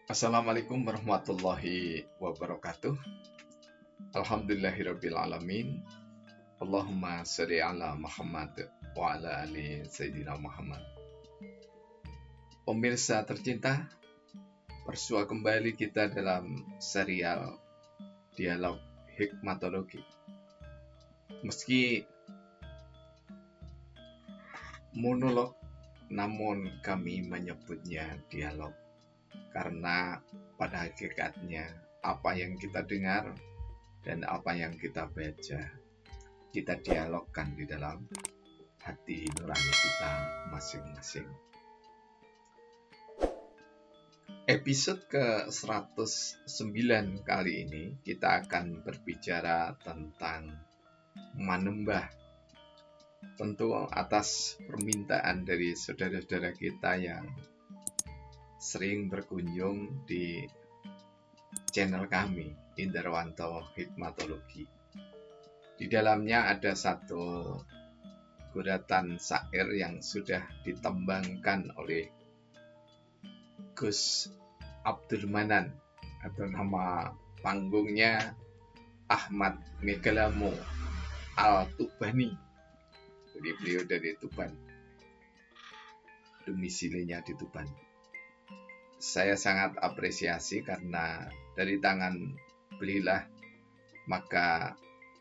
Assalamualaikum warahmatullahi wabarakatuh. Alhamdulillahirabbil alamin. Allahumma shalli ala Muhammad wa ala ali Sayyidina Muhammad. Pemirsa tercinta, bersua kembali kita dalam serial Dialog Hikmatologi. Meski monolog, namun kami menyebutnya dialog karena pada hakikatnya apa yang kita dengar dan apa yang kita baca, kita dialogkan di dalam hati nurani kita masing-masing. Episode ke-109 kali ini kita akan berbicara tentang manembah. Tentu atas permintaan dari saudara-saudara kita yang sering berkunjung di channel kami, Indarwanto Hikmatologi. Di dalamnya ada satu guratan syair yang sudah ditembangkan oleh Gus Abdul Manan, atau nama panggungnya Ahmad Megalamo Al-Tubani. Jadi beliau dari Tuban, domisilinya di Tuban. Saya sangat apresiasi karena dari tangan belilah maka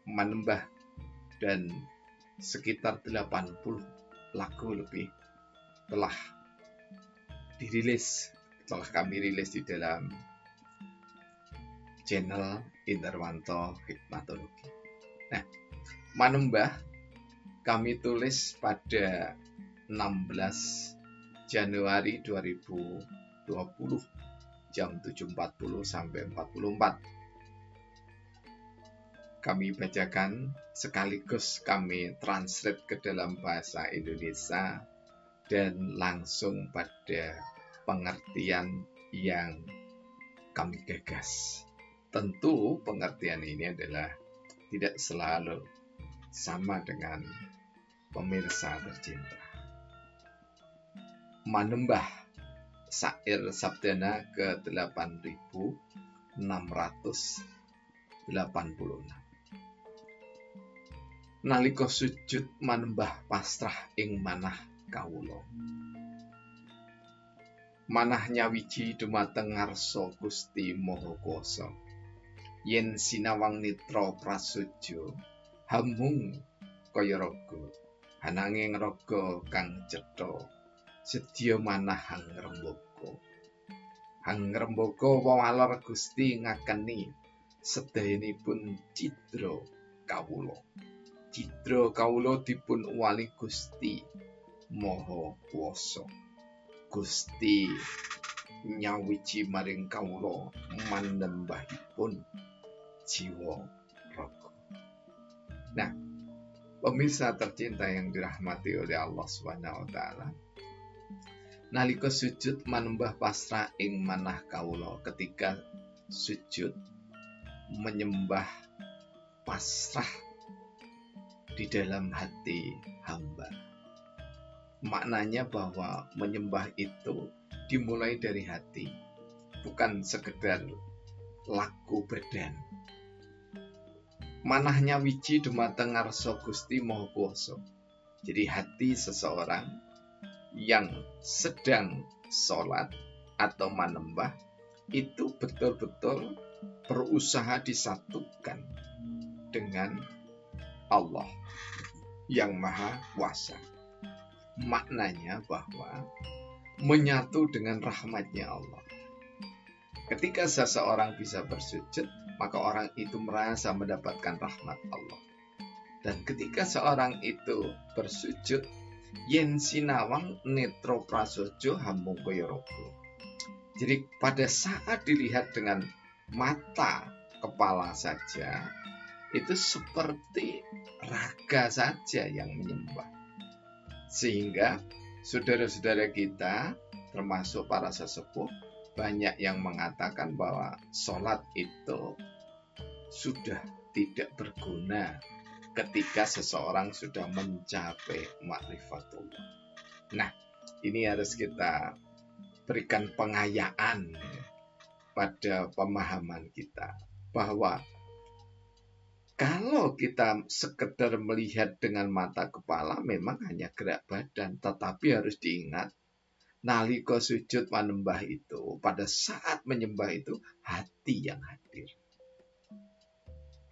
manembah dan sekitar 80 lagu lebih telah dirilis, telah kami rilis di dalam channel Indarwanto Hikmatologi. Nah, manembah kami tulis pada 16 Januari 2020 jam 7.40 sampai 44. Kami bacakan sekaligus kami translate ke dalam bahasa Indonesia dan langsung pada pengertian yang kami gagas. Tentu pengertian ini adalah tidak selalu sama dengan pemirsa tercinta. Manembah, syair Sabdana ke-8686. Nalika sujud manembah pasrah ing manah kawula. Manah nyawiji dumateng ngarsa Gusti Maha Kuwasa. Yen sinawang nitra prasaja hamung kaya raga, ananging raga kang cetha sedya manah hangrembaka. Hangrembaka wawalor Gusti ngakeni sedayanipun cidra kawula. Cidra kawula dipun uwali Gusti Maha Kuwasa. Gusti nyawiji maring kawula manembahipun jiwa raga. Nah, pemirsa tercinta yang dirahmati oleh Allah Subhanahu wa taala, nalika sujud manembah pasrah ing manah kawula, ketika sujud menyembah pasrah di dalam hati hamba. Maknanya bahwa menyembah itu dimulai dari hati, bukan sekedar laku badan. Manahnya wiji dumateng ngarsa Gusti Maha Kuwasa. Jadi hati seseorang yang sedang sholat atau manembah itu betul-betul berusaha disatukan dengan Allah yang Maha Kuasa. Maknanya bahwa menyatu dengan rahmatnya Allah. Ketika seseorang bisa bersujud, maka orang itu merasa mendapatkan rahmat Allah. Dan ketika seorang itu bersujud, yen sinawang netro prasojo hamung kaya raga. Jadi pada saat dilihat dengan mata kepala saja, itu seperti raga saja yang menyembah. Sehingga saudara-saudara kita, termasuk para sesepuh, banyak yang mengatakan bahwa sholat itu sudah tidak berguna ketika seseorang sudah mencapai ma'rifatullah. Nah, ini harus kita berikan pengayaan pada pemahaman kita bahwa kalau kita sekedar melihat dengan mata kepala memang hanya gerak badan, tetapi harus diingat nalika sujud manembah itu, pada saat menyembah itu hati yang hadir.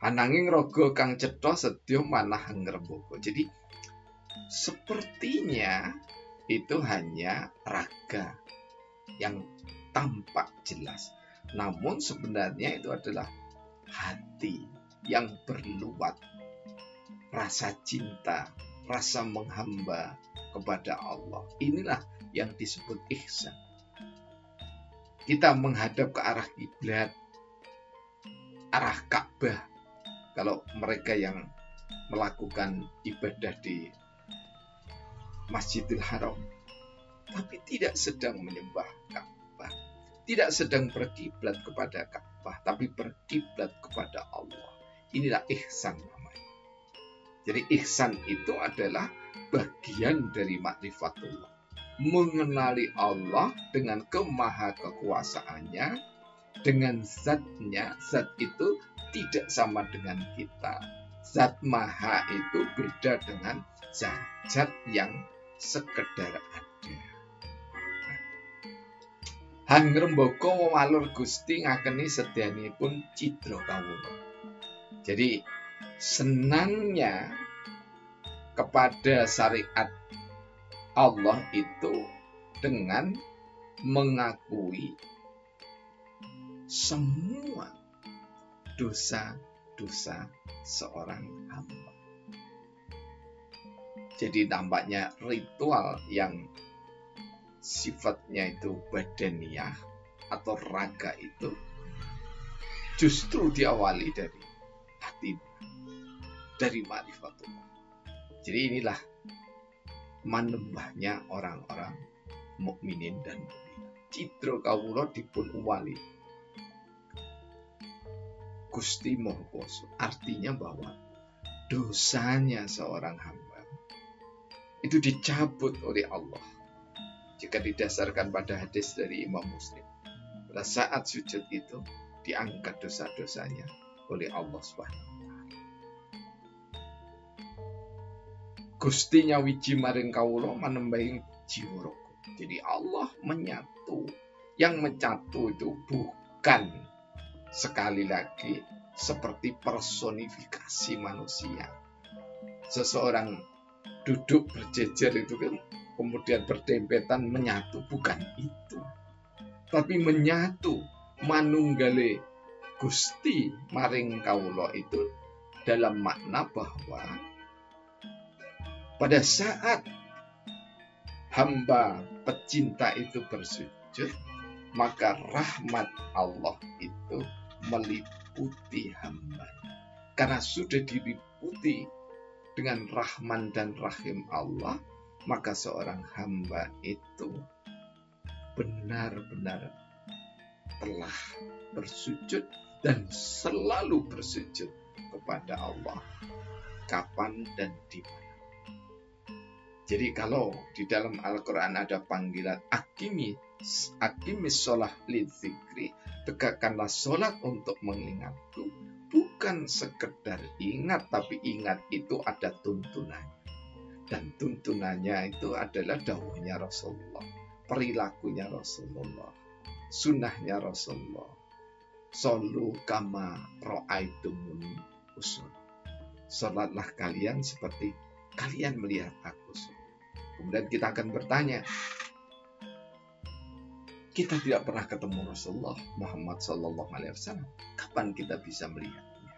Ananging raga kang cetha sedya manah ngrembaka. Jadi sepertinya itu hanya raga yang tampak jelas. Namun sebenarnya itu adalah hati yang berluat rasa cinta, rasa menghamba kepada Allah. Inilah yang disebut ihsan. Kita menghadap ke arah kiblat, arah Ka'bah. Kalau mereka yang melakukan ibadah di Masjidil Haram, tapi tidak sedang menyembah Ka'bah, tidak sedang berkiblat kepada Ka'bah, tapi berkiblat kepada Allah. Inilah ihsan namanya. Jadi ihsan itu adalah bagian dari ma'rifatullah, mengenali Allah dengan kemahakekuasaannya, dengan zatnya. Zat itu tidak sama dengan kita. Zat maha itu beda dengan zat yang sekedar ada. Hangrembaka walur Gusti ngakeni sedyanipun cidra kawula. Jadi senangnya kepada syariat Allah itu dengan mengakui semua dosa-dosa seorang hamba. Jadi nampaknya ritual yang sifatnya itu badaniyah atau raga itu justru diawali dari hati, dari ma'rifatullah. Jadi inilah manembahnya orang-orang mukminin dan mukminat. Cidra kawula dipun uwali Gusti Maha Kuwasa. Artinya bahwa dosanya seorang hamba itu dicabut oleh Allah. Jika didasarkan pada hadis dari Imam Muslim, pada saat sujud itu diangkat dosa-dosanya oleh Allah Subhanahu. Gusti nyawiji maring kawula manembahi jiwa raga. Jadi Allah menyatu. Yang menyatu itu bukan sekali lagi seperti personifikasi manusia. Seseorang duduk berjejer itu kan kemudian berdempetan menyatu, bukan itu. Tapi menyatu manunggale Gusti maring kawula itu dalam makna bahwa pada saat hamba pecinta itu bersujud, maka rahmat Allah itu meliputi hamba. Karena sudah diliputi dengan rahman dan rahim Allah, maka seorang hamba itu benar-benar telah bersujud dan selalu bersujud kepada Allah, kapan dan di mana. Jadi kalau di dalam Al-Quran ada panggilan aqimis sholah lidzikri, tegakkanlah sholat untuk mengingatku, bukan sekedar ingat, tapi ingat itu ada tuntunannya. Dan tuntunannya itu adalah dawuhnya Rasulullah, perilakunya Rasulullah, sunnahnya Rasulullah. Shollu kama ra'aitumuni usolli. Sholatlah kalian seperti kalian melihat aku. Kemudian kita akan bertanya, kita tidak pernah ketemu Rasulullah Muhammad SAW, kapan kita bisa melihatnya?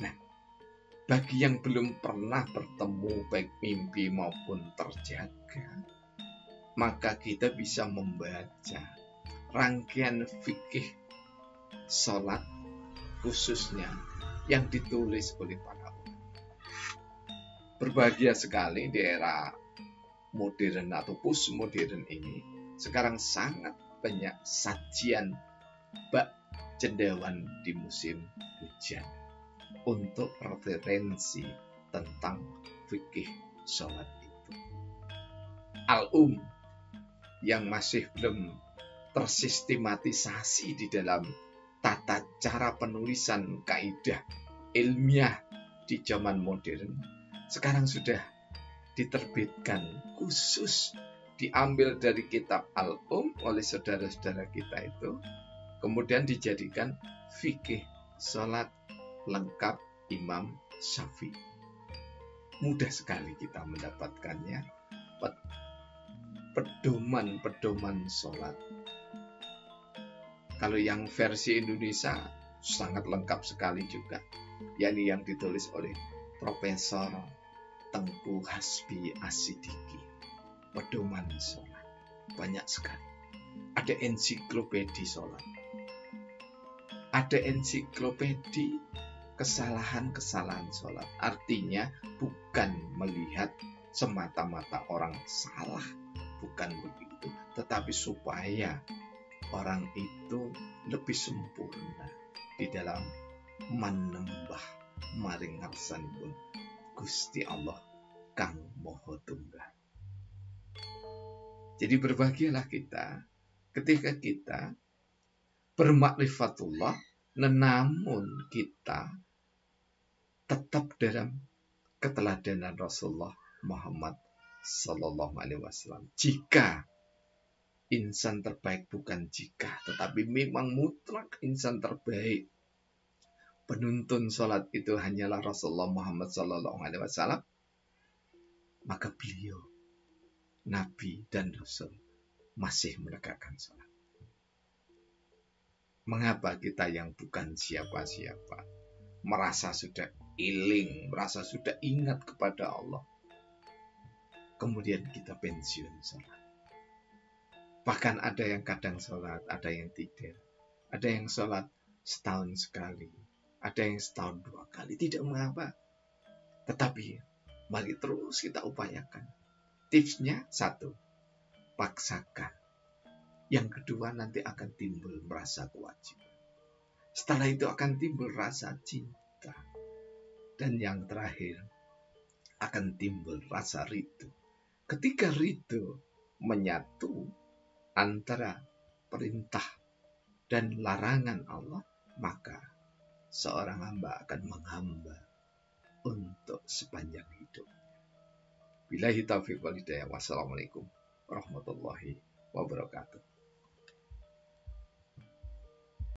Nah, bagi yang belum pernah bertemu baik mimpi maupun terjaga, maka kita bisa membaca rangkaian fikih sholat khususnya yang ditulis oleh para ulama. Berbahagia sekali di era modern atau postmodern ini, sekarang sangat banyak sajian bak cendewan di musim hujan untuk referensi tentang fikih sholat itu. Al-Um yang masih belum tersistematisasi di dalam tata cara penulisan kaidah ilmiah di zaman modern. Sekarang sudah diterbitkan khusus, diambil dari kitab oleh saudara-saudara kita itu, kemudian dijadikan fikih sholat lengkap Imam Syafi'i. Mudah sekali kita mendapatkannya, pedoman-pedoman sholat. Kalau yang versi Indonesia sangat lengkap sekali juga, yakni yang ditulis oleh Profesor Tengku Hasbi Asidiki. Pedoman sholat banyak sekali. Ada ensiklopedi sholat, ada ensiklopedi kesalahan-kesalahan sholat. Artinya bukan melihat semata-mata orang salah, bukan begitu, tetapi supaya orang itu lebih sempurna di dalam menembah maring ngarsanipun Gusti Allah kang Maha Tunggal. Jadi berbahagialah kita ketika kita bermakrifatullah, namun kita tetap dalam keteladanan Rasulullah Muhammad Sallallahu Alaihi Wasallam. Jika insan terbaik, bukan jika, tetapi memang mutlak insan terbaik, penuntun sholat itu hanyalah Rasulullah Muhammad Sallallahu Alaihi Wasallam, maka beliau Nabi dan Rasul masih menegakkan sholat. Mengapa kita yang bukan siapa-siapa merasa sudah iling, merasa sudah ingat kepada Allah, kemudian kita pensiun sholat? Bahkan ada yang kadang sholat, ada yang tidak. Ada yang sholat setahun sekali, ada yang setahun 2 kali, tidak mengapa. Tetapi mari terus kita upayakan. Tipsnya 1, paksakan. Yang kedua, nanti akan timbul merasa kewajiban. Setelah itu akan timbul rasa cinta. Dan yang terakhir, akan timbul rasa ridho. Ketika ridho menyatu antara perintah dan larangan Allah, maka seorang hamba akan menghamba untuk sepanjang hidup. Billahi taufiq wal hidayah. Wassalamualaikum warahmatullahi wabarakatuh.